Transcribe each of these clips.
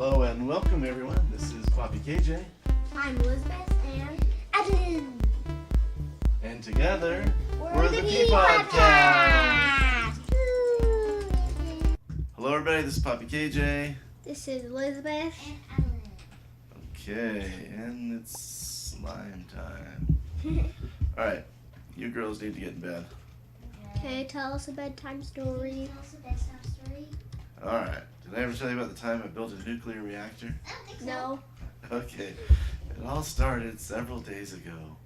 Hello and welcome everyone. This is Poppy KJ. I'm Elizabeth and Adam. And together, we're the Peapod Cast. Hello everybody, this is Poppy KJ. This is Elizabeth. And Ellen. Okay, and it's slime time. Alright, you girls need to get in bed. Okay, tell us a bedtime story. Tell us a bedtime story. Alright, did I ever tell you about the time I built a nuclear reactor? I don't think so. No. Okay, it all started several days ago.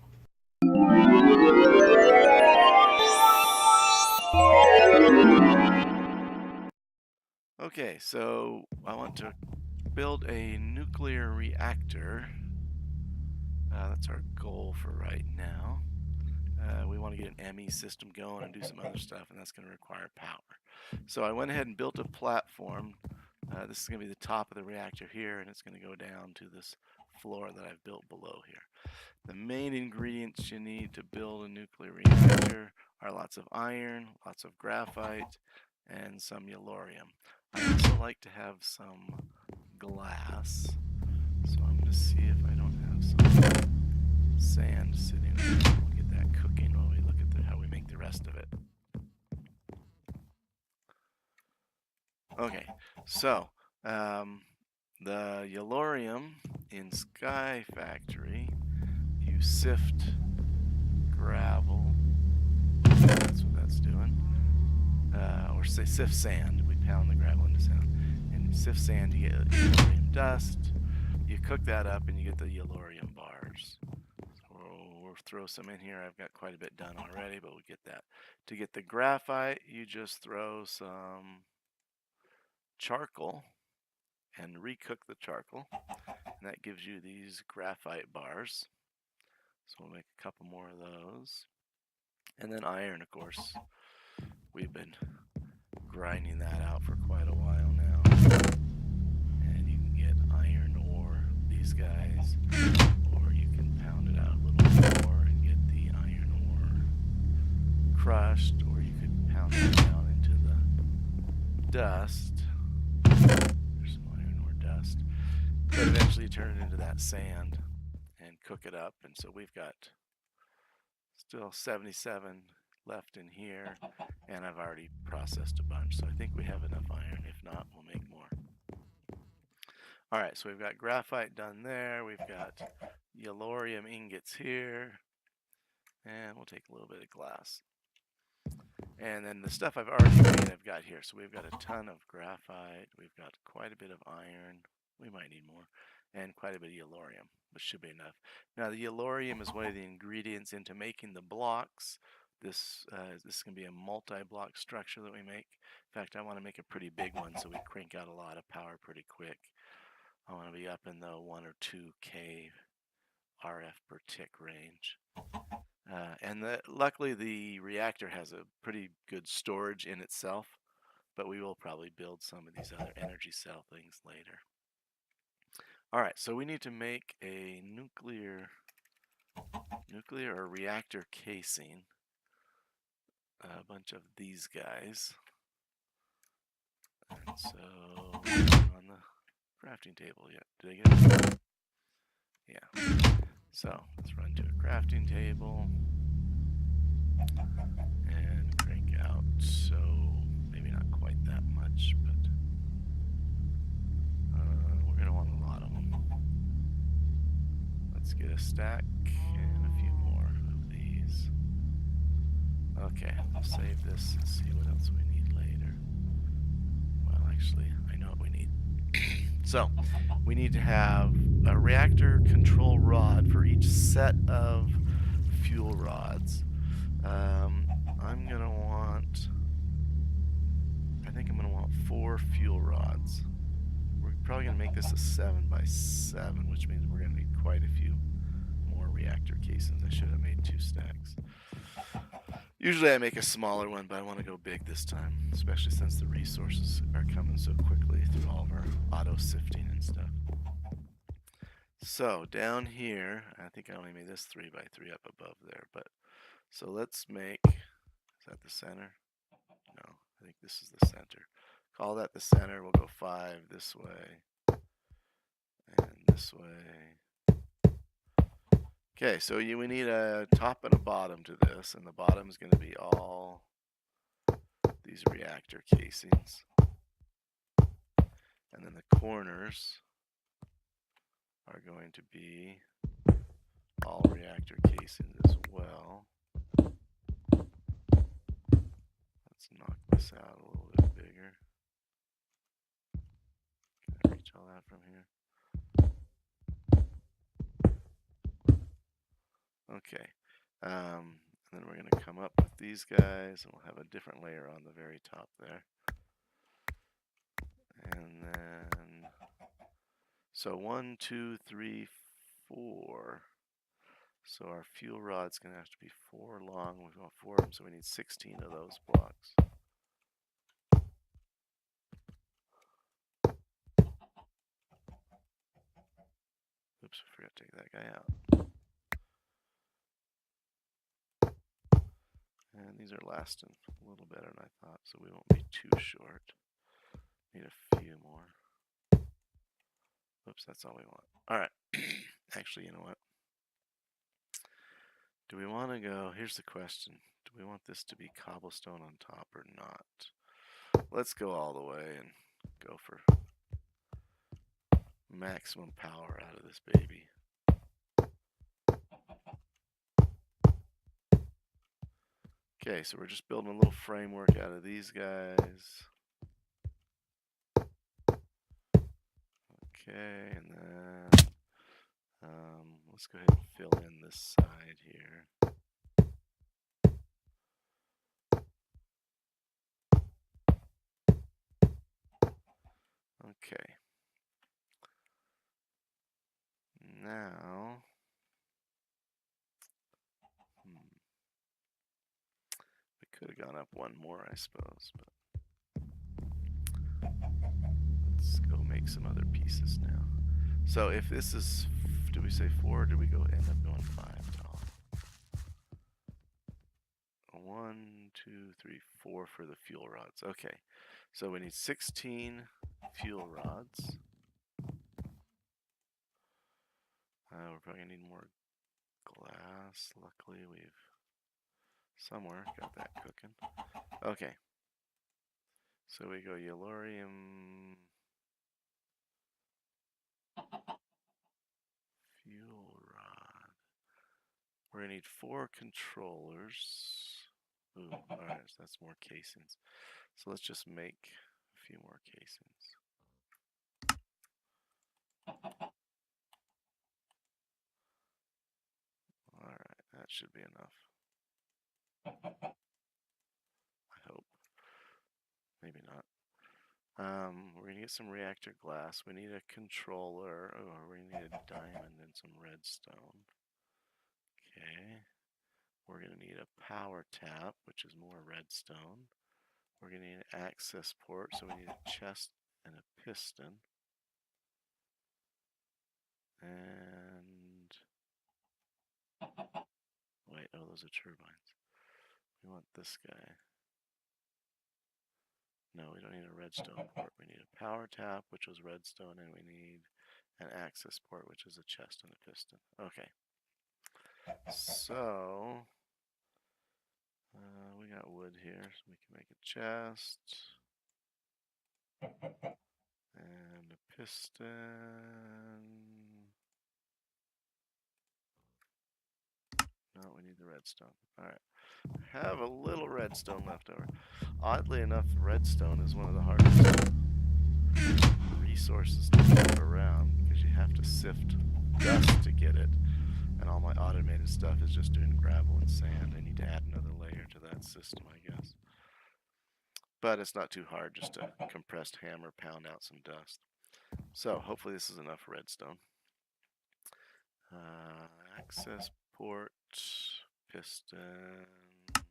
Okay, so I want to build a nuclear reactor. That's our goal for right now. We want to get an ME system going and do some other stuff, and that's going to require power. So I went ahead and built a platform. This is going to be the top of the reactor here, and it's going to go down to this floor that I've built below here. The main ingredients you need to build a nuclear reactor are lots of iron, lots of graphite, and some yellorium. I also like to have some glass, so I'm going to see if I don't have some sand sitting there. We'll get that cooking while we look at how we make the rest of it. Okay, so the yellorium in Sky Factory, you sift gravel, that's what that's doing, or say sift sand. We pound the gravel into sand, and you sift sand, you get yellorium dust. You cook that up and you get the yellorium bars. So we'll throw some in here. I've got quite a bit done already, but we'll get that. To get the graphite, you just throw some charcoal and recook the charcoal, and that gives you these graphite bars. So we'll make a couple more of those. And then iron, of course. We've been grinding that out for quite a while now. And you can get iron ore, these guys, or you can pound it out a little more and get the iron ore crushed, or you could pound it down into the dust. There's some iron ore dust. But eventually you turn it into that sand and cook it up. And so we've got still 77 left in here, and I've already processed a bunch. So I think we have enough iron. If not, we'll make more. Alright, so we've got graphite done there. We've got yellorium ingots here. And we'll take a little bit of glass. And then the stuff I've already made, I've got here. So we've got a ton of graphite. We've got quite a bit of iron. We might need more. And quite a bit of yellorium, which should be enough. Now the yellorium is one of the ingredients into making the blocks. This is going to be a multi-block structure that we make. In fact, I want to make a pretty big one so we crank out a lot of power pretty quick. I want to be up in the 1 or 2 K RF per tick range. Luckily the reactor has a pretty good storage in itself, but we will probably build some of these other energy cell things later. Alright, so we need to make a nuclear or reactor casing. A bunch of these guys. And so, on the crafting table yet. Did I get it? Yeah. So, let's run to a crafting table and crank out. So, maybe not quite that much, but we're going to want a lot of them. Let's get a stack and a few more of these. Okay, I'll save this and see what else we need later. Well, actually, I know what we need. So, we need to have a reactor control rod for each set of fuel rods. I'm going to want, I think I'm going to want 4 fuel rods. We're probably going to make this a 7 by 7, which means we're going to need quite a few more reactor casings. I should have made 2 stacks. Usually I make a smaller one, but I want to go big this time, especially since the resources are coming so quickly through all of our auto sifting and stuff. So down here, I think I only made this 3 by 3 up above there, but so let's make, is that the center? No, I think this is the center. Call that the center. We'll go 5 this way, this way. Okay, so we need a top and a bottom to this, and the bottom is going to be all these reactor casings. And then the corners are going to be all reactor casings as well. Let's knock this out a little bit bigger. Can I reach all that from here? Okay. And then we're going to come up with these guys, and we'll have a different layer on the very top there. And then, so 1, 2, 3, 4. So our fuel rod's going to have to be 4 long. We've got 4 of them, so we need 16 of those blocks. Oops, I forgot to take that guy out. And these are lasting a little better than I thought, so we won't be too short. Need a few more. Oops, that's all we want. All right. Actually, you know what? Do we want to go, here's the question. Do we want this to be cobblestone on top or not? Let's go all the way and go for maximum power out of this baby. Okay, so we're just building a little framework out of these guys. Okay, and then let's go ahead and fill in this side here. Okay. Now, we could have gone up one more, I suppose, but let's go make some other pieces now. So if this is, do we say 4 or do we go end up going 5 tall? 1, 2, 3, 4 for the fuel rods. Okay, so we need 16 fuel rods. We're probably gonna need more glass. Luckily, we've somewhere got that cooking. Okay, so we go yellorium, fuel rod. We're gonna need 4 controllers. Ooh, alright, so that's more casings. So let's just make a few more casings. Alright, that should be enough. I hope. Maybe not. We're gonna get some reactor glass. We need a controller. Oh, we need a diamond and some redstone. Okay. We're gonna need a power tap, which is more redstone. We're gonna need an access port, so we need a chest and a piston. And wait, oh, those are turbines. We want this guy. No, we don't need a redstone port. We need a power tap, which was redstone, and we need an access port, which is a chest and a piston. Okay. So, we got wood here, so we can make a chest. And a piston. No, we need the redstone. Alright. Have a little redstone left over. Oddly enough, redstone is one of the hardest resources to get around because you have to sift dust to get it. And all my automated stuff is just doing gravel and sand. I need to add another layer to that system, I guess. But it's not too hard, just a compressed hammer pound out some dust. So hopefully this is enough redstone. Access port, piston. I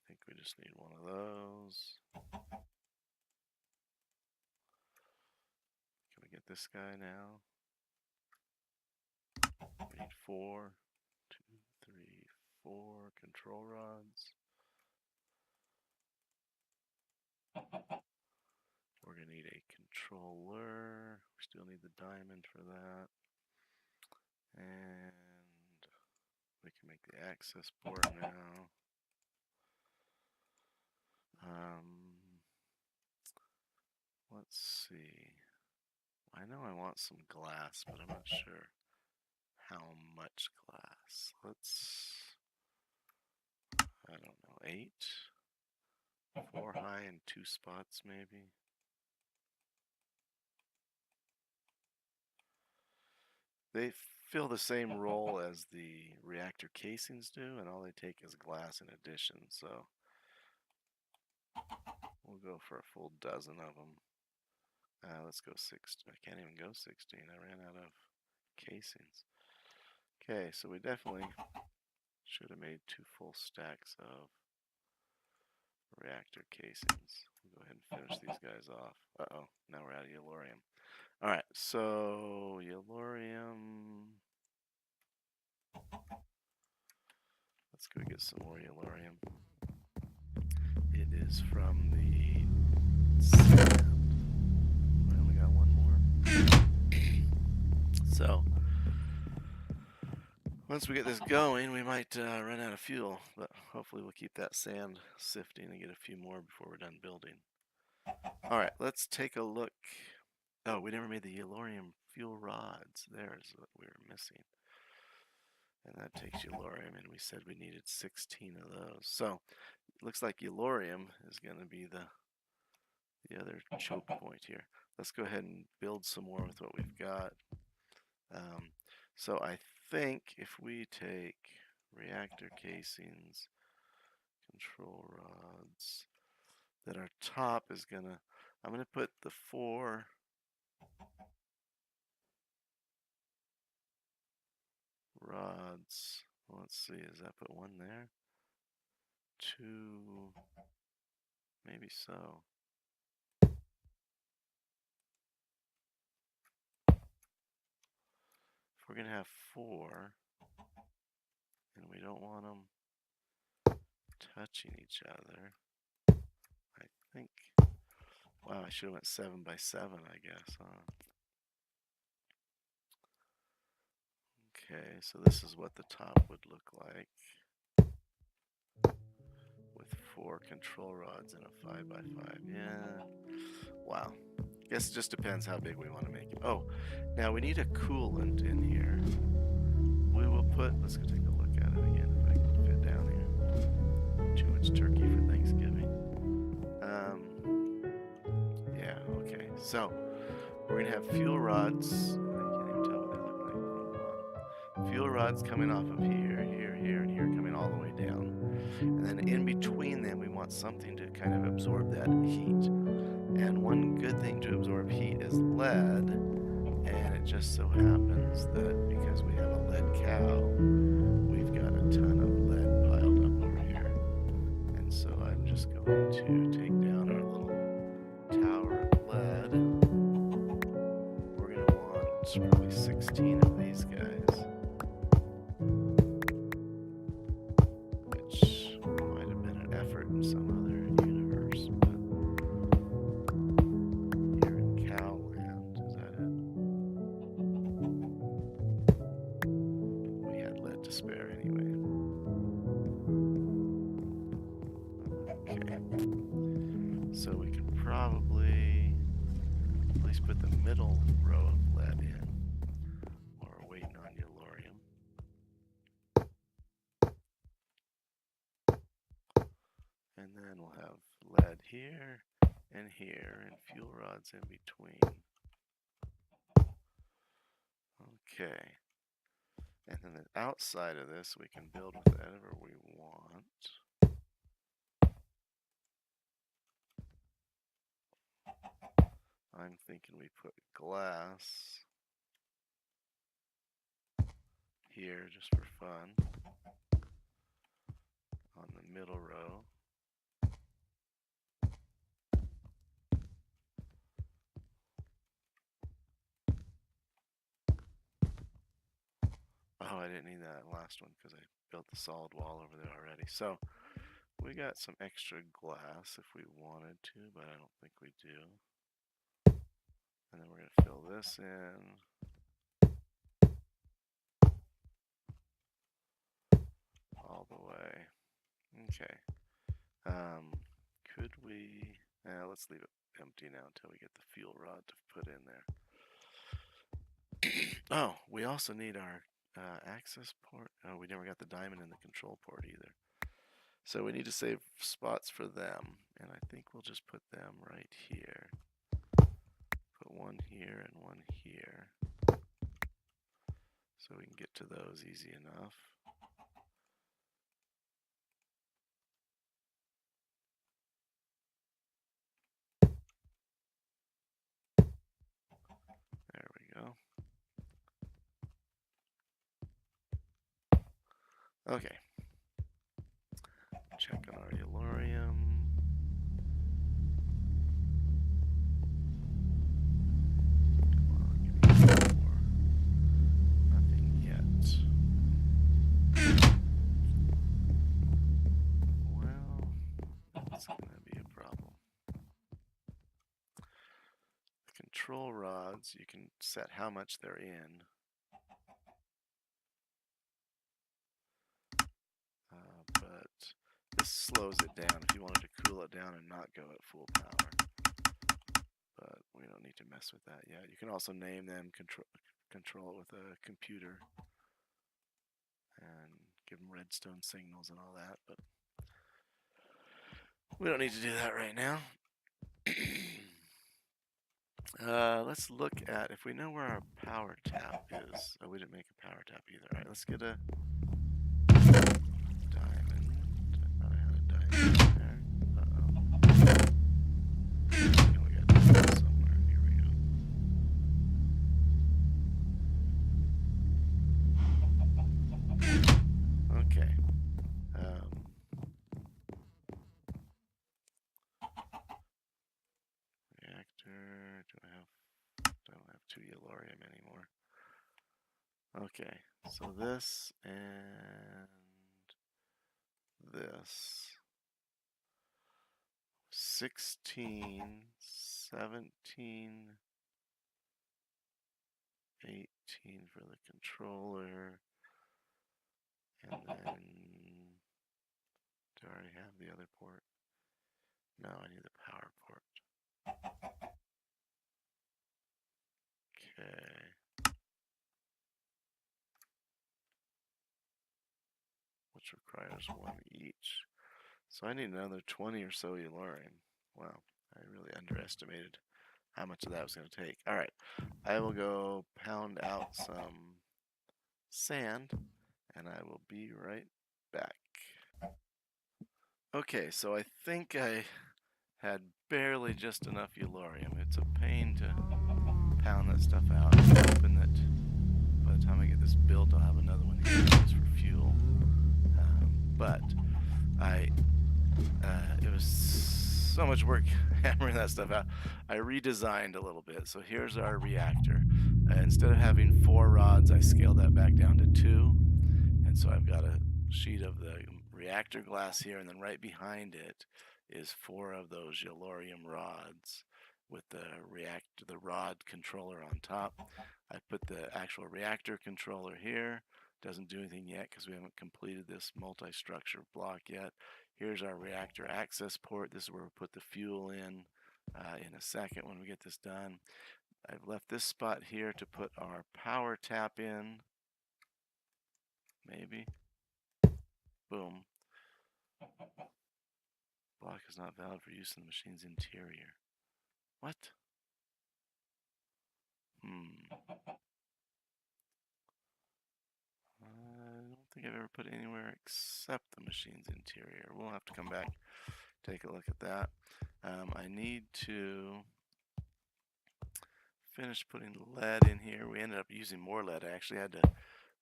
think we just need one of those. Can we get this guy now? We need 4, 2, 3, 4 control rods. We're gonna need a controller. We still need the diamond for that. And we can make the access port now. Let's see. I know I want some glass, but I'm not sure how much glass. Let's, I don't know, 8? 4 high and 2 spots maybe. They fill the same role as the reactor casings do, and all they take is glass in addition, so we'll go for a full dozen of them. Let's go 16. I can't even go 16. I ran out of casings. Okay, so we definitely should have made 2 full stacks of reactor casings. We'll go ahead and finish these guys off. Uh-oh, now we're out of yellorium. Alright, so yellorium. Let's go get some more yellorium. It is from the sand. I only got one more. So, once we get this going, we might run out of fuel, but hopefully we'll keep that sand sifting and get a few more before we're done building. Alright, let's take a look. Oh, we never made the yellorium fuel rods. There's what we were missing. And that takes yellorium, and we said we needed 16 of those. So, it looks like yellorium is going to be the other choke point here. Let's go ahead and build some more with what we've got. So I think if we take reactor casings, control rods, that our top is gonna, I'm gonna put the 4 rods. Let's see, does that put 1 there? 2, maybe so. If we're gonna have 4, and we don't want them touching each other, I think, wow, I should have went 7 by 7, I guess, huh? Okay, so this is what the top would look like with 4 control rods and a 5 by 5. Yeah, wow. Guess it just depends how big we want to make it. Oh, now we need a coolant in here. We will put, let's go take a look at it again if I can fit down here. Too much turkey for Thanksgiving. Yeah, okay. So, we're going to have fuel rods. I can't even tell what they look like from the bottom. Fuel rods coming off of here, here, here, and here, coming all the way down. And then in between them, we want something to kind of absorb that heat. And one good thing to absorb heat is lead. And it just so happens that because we have a lead cow, we've got a ton of lead piled up over here. And so I'm just going to take down our little tower of lead. We're going to want probably 16 of these guys, which might have been an effort in some other universe, but here in Cowland, is that it? We had lead to spare anyway. Okay, so we could probably at least put the middle row of lead in while we're waiting on yellorium. And then we'll have lead here and here and fuel rods in between. Okay. And then the outside of this we can build with whatever we want. I'm thinking we put glass here just for fun on the middle row. Oh, I didn't need that last one because I built the solid wall over there already. So we got some extra glass if we wanted to, but I don't think we do. And then we're going to fill this in. All the way. Okay. Could we... let's leave it empty now until we get the fuel rod to put in there. Oh, we also need our access port. Oh, we never got the diamond in the control port either. So we need to save spots for them. And I think we'll just put them right here. Put one here and one here. So we can get to those easy enough. There we go. Okay. Check on our Yellorium. Come on, give me more. Nothing yet. Well, that's gonna be a problem. The control rods, you can set how much they're in. But this slows it down if you wanted to cool it down and not go at full power. But we don't need to mess with that yet. You can also name them, control it with a computer, and give them redstone signals and all that. But we don't need to do that right now. Let's look at if we know where our power tap is. Oh, we didn't make a power tap either. All right, let's get a diamond. I thought I had a diamond there. Uh-oh. Yeah, we got diamond somewhere. Here we go. Okay. Reactor. I don't have 2 Yellorium anymore. Okay, so this and this. 16, 17, 18 for the controller. And then, do I already have the other port? No, I need the power port. Okay. Which requires 1 each. So I need another 20 or so Yellorium. Wow, I really underestimated how much of that was going to take. All right, I will go pound out some sand, and I will be right back. Okay, so I think I had barely just enough Yellorium. It's a pain to pound that stuff out. I'm hoping that by the time I get this built, I'll have another one here just for fuel. But it was so much work hammering that stuff out. I redesigned a little bit. So here's our reactor. Instead of having 4 rods, I scaled that back down to 2. And so I've got a sheet of the reactor glass here, and then right behind it is 4 of those Yellorium rods with the rod controller on top. I put the actual reactor controller here. Doesn't do anything yet because we haven't completed this multi-structure block yet. Here's our reactor access port. This is where we put the fuel in a second when we get this done. I've left this spot here to put our power tap in. Maybe. Boom. Block is not valid for use in the machine's interior. What? I don't think I've ever put it anywhere except the machine's interior. We'll have to come back, take a look at that. I need to finish putting lead in here. We ended up using more lead. I actually had to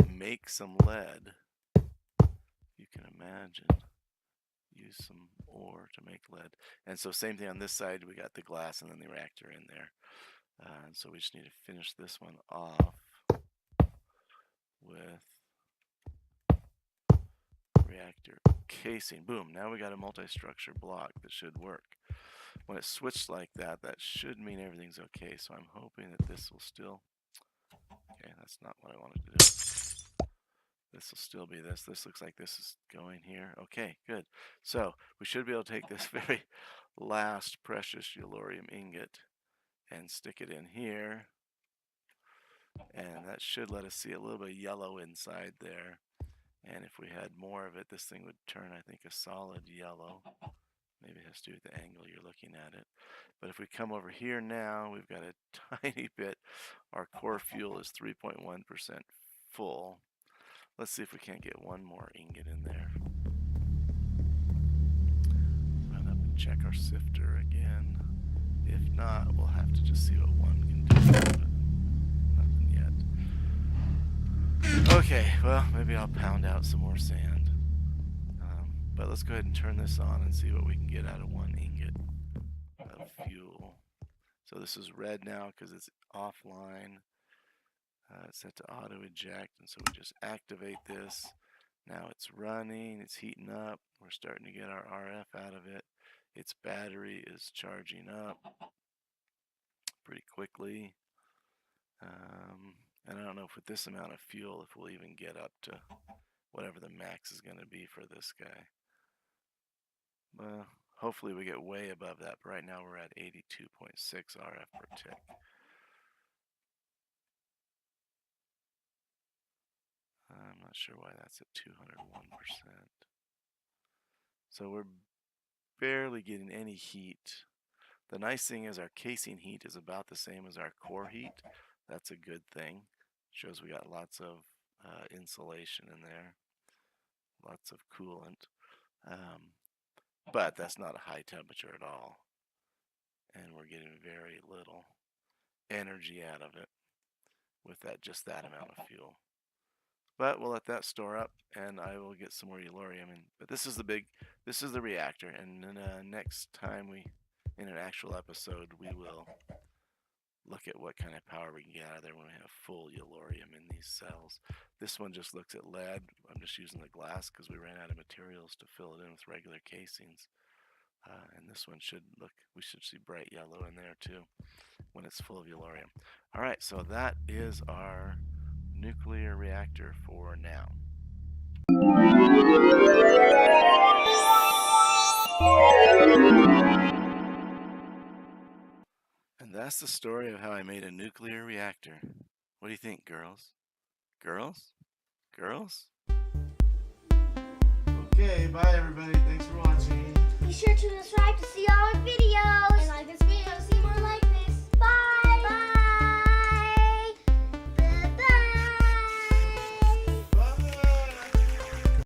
make some lead. You can imagine. Use some ore to make lead. And so same thing on this side. We got the glass and then the reactor in there. And so we just need to finish this one off with reactor casing. Boom, now we got a multi-structure block that should work. when it's switched like that, that should mean everything's okay. So I'm hoping that this will still, okay, that's not what I wanted to do. This will still be this. This looks like this is going here. Okay, good. So we should be able to take this very last precious yellorium ingot and stick it in here. And that should let us see a little bit of yellow inside there. And if we had more of it, this thing would turn, I think, a solid yellow. Maybe it has to do with the angle you're looking at it. But if we come over here now, we've got a tiny bit. Our core fuel is 3.1% full. Let's see if we can't get one more ingot in there. Run up and check our sifter again. If not, we'll have to just see what one can do. But nothing yet. Okay, well, maybe I'll pound out some more sand. But let's go ahead and turn this on and see what we can get out of one ingot of fuel. So this is red now because it's offline. It's set to auto eject, and so we just activate this. Now it's running, it's heating up. We're starting to get our RF out of it. Its battery is charging up pretty quickly. And I don't know if with this amount of fuel, if we'll even get up to whatever the max is going to be for this guy. Well, hopefully we get way above that, but right now we're at 82.6 RF per tick. I'm not sure why that's at 201%. So we're barely getting any heat. The nice thing is our casing heat is about the same as our core heat. That's a good thing. Shows we got lots of insulation in there, lots of coolant. But that's not a high temperature at all. And we're getting very little energy out of it with that just that amount of fuel. But we'll let that store up, and I will get some more yellorium. But this is the reactor, and then next time in an actual episode, we will look at what kind of power we can get out of there when we have full yellorium in these cells. This one just looks at lead. I'm just using the glass because we ran out of materials to fill it in with regular casings. And this one we should see bright yellow in there too when it's full of yellorium. All right, so that is our nuclear reactor for now. And that's the story of how I made a nuclear reactor. What do you think, girls? Girls? Girls? Okay, bye everybody. Thanks for watching. Be sure to subscribe to see all our videos. And like this